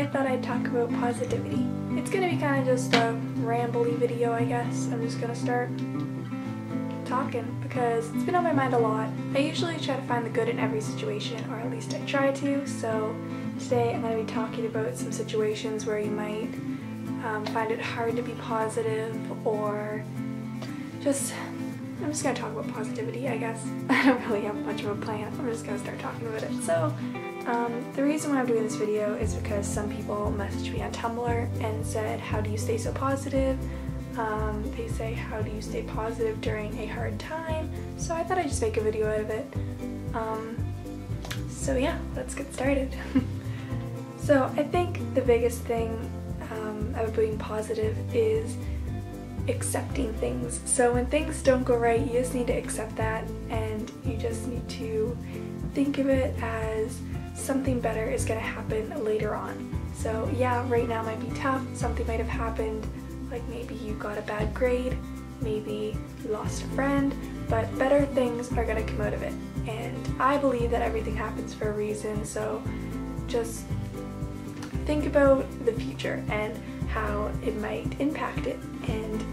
today I thought I'd talk about positivity. It's gonna be kind of just a rambly video, I guess. I'm just gonna start talking because it's been on my mind a lot. I usually try to find the good in every situation, or at least I try to, so today I'm going to be talking about some situations where you might find it hard to be positive, or I'm just going to talk about positivity, I guess. I don't really have much of a plan. I'm just going to start talking about it. So the reason why I'm doing this video is because some people messaged me on Tumblr and said, how do you stay so positive? They say, how do you stay positive during a hard time? So I thought I'd just make a video out of it. So yeah, let's get started. So I think the biggest thing about being positive is accepting things. So when things don't go right, you just need to accept that, and you just need to think of it as something better is going to happen later on. So yeah, right now might be tough, something might have happened, like maybe you got a bad grade, maybe you lost a friend, but better things are going to come out of it. And I believe that everything happens for a reason, so just think about the future and how it might impact it. And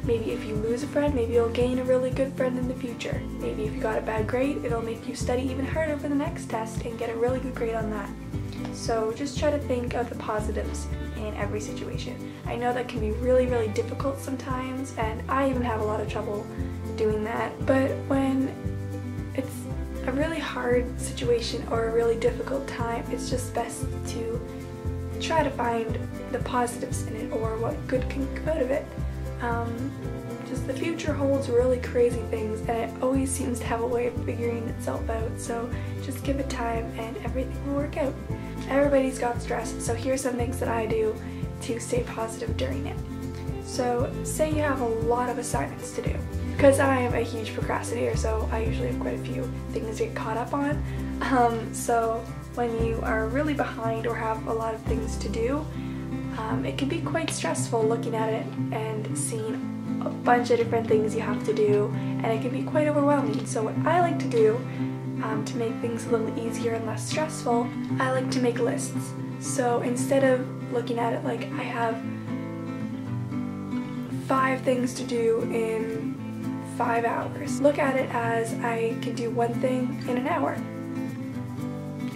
maybe if you lose a friend, maybe you'll gain a really good friend in the future. Maybe if you got a bad grade, it'll make you study even harder for the next test and get a really good grade on that. So just try to think of the positives in every situation. I know that can be really, really difficult sometimes, and I even have a lot of trouble doing that, but when it's a really hard situation or a really difficult time, it's just best to try to find the positives in it, or what good can come out of it. Just the future holds really crazy things, and it always seems to have a way of figuring itself out, so just give it time and everything will work out. Everybody's got stress, so here's some things that I do to stay positive during it. So say you have a lot of assignments to do. Because I am a huge procrastinator, so I usually have quite a few things to get caught up on. So when you are really behind or have a lot of things to do, it can be quite stressful looking at it and seeing a bunch of different things you have to do, and it can be quite overwhelming. So what I like to do to make things a little easier and less stressful, I like to make lists. So instead of looking at it like I have 5 things to do in 5 hours, look at it as I can do one thing in an hour.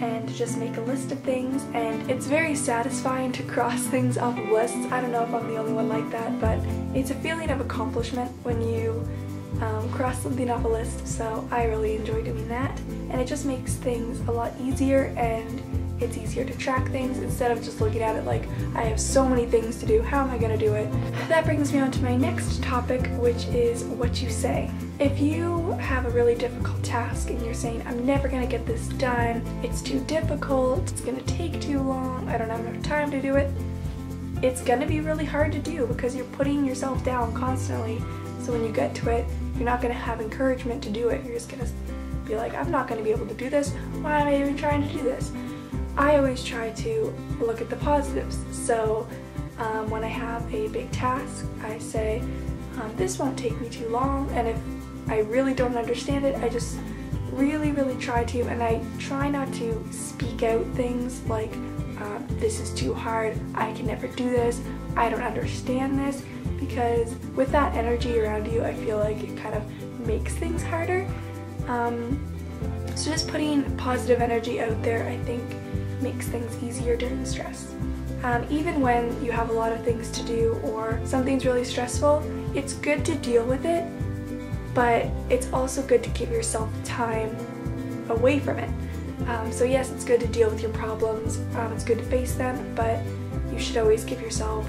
And just make a list of things, and it's very satisfying to cross things off of lists. I don't know if I'm the only one like that, but it's a feeling of accomplishment when you cross something off a list, so I really enjoy doing that. And it just makes things a lot easier, and it's easier to track things instead of just looking at it like I have so many things to do, how am I going to do it? That brings me on to my next topic, which is what you say. If you have a really difficult task and you're saying, I'm never going to get this done, it's too difficult, it's going to take too long, I don't have enough time to do it, it's going to be really hard to do because you're putting yourself down constantly. So when you get to it, you're not going to have encouragement to do it. You're just going to be like, I'm not going to be able to do this, why am I even trying to do this? I always try to look at the positives. So when I have a big task, I say, this won't take me too long, and if I really don't understand it, I just really try to, and I try not to speak out things like, this is too hard, I can never do this, I don't understand this, because with that energy around you, I feel like it kind of makes things harder. So just putting positive energy out there, I think, makes things easier during stress. Even when you have a lot of things to do or something's really stressful, it's good to deal with it, but it's also good to give yourself time away from it. So yes, it's good to deal with your problems, it's good to face them, but you should always give yourself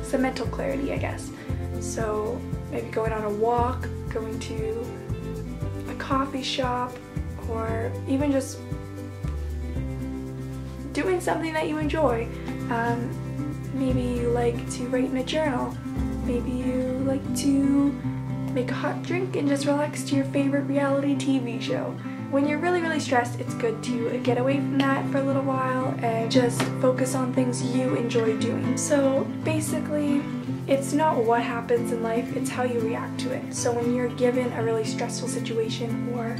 some mental clarity, I guess. So maybe going on a walk, going to a coffee shop, or even just doing something that you enjoy. Maybe you like to write in a journal. Maybe you like to make a hot drink and just relax to your favorite reality TV show. When you're really stressed, it's good to get away from that for a little while and just focus on things you enjoy doing. So basically, it's not what happens in life, it's how you react to it. So when you're given a really stressful situation, or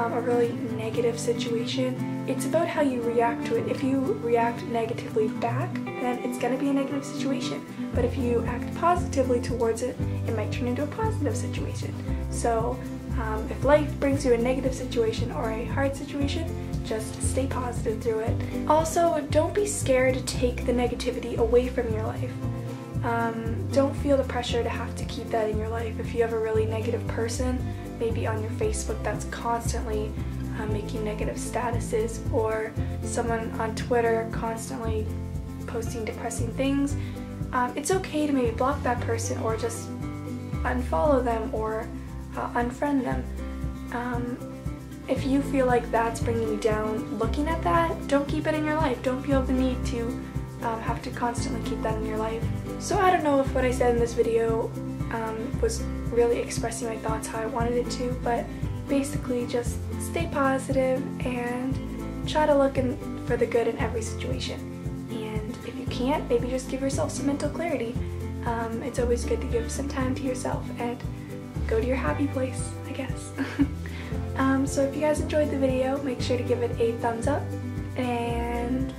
a really negative situation, it's about how you react to it. If you react negatively back, then it's going to be a negative situation. But if you act positively towards it, it might turn into a positive situation. So if life brings you a negative situation or a hard situation, just stay positive through it. Also, don't be scared to take the negativity away from your life. Don't feel the pressure to have to keep that in your life. If you have a really negative person, maybe on your Facebook that's constantly making negative statuses, or someone on Twitter constantly posting depressing things, it's okay to maybe block that person or just unfollow them or unfriend them. If you feel like that's bringing you down looking at that, don't keep it in your life. Don't feel the need to have to constantly keep that in your life. So I don't know if what I said in this video was really expressing my thoughts how I wanted it to, but basically just stay positive and try to look for the good in every situation. And if you can't, maybe just give yourself some mental clarity. It's always good to give some time to yourself and go to your happy place, I guess. So if you guys enjoyed the video, make sure to give it a thumbs up and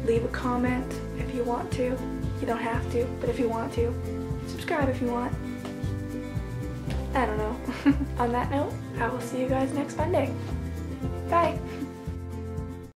leave a comment if you want to. You don't have to, but if you want to, subscribe if you want. I don't know. On that note, I will see you guys next Monday. Bye!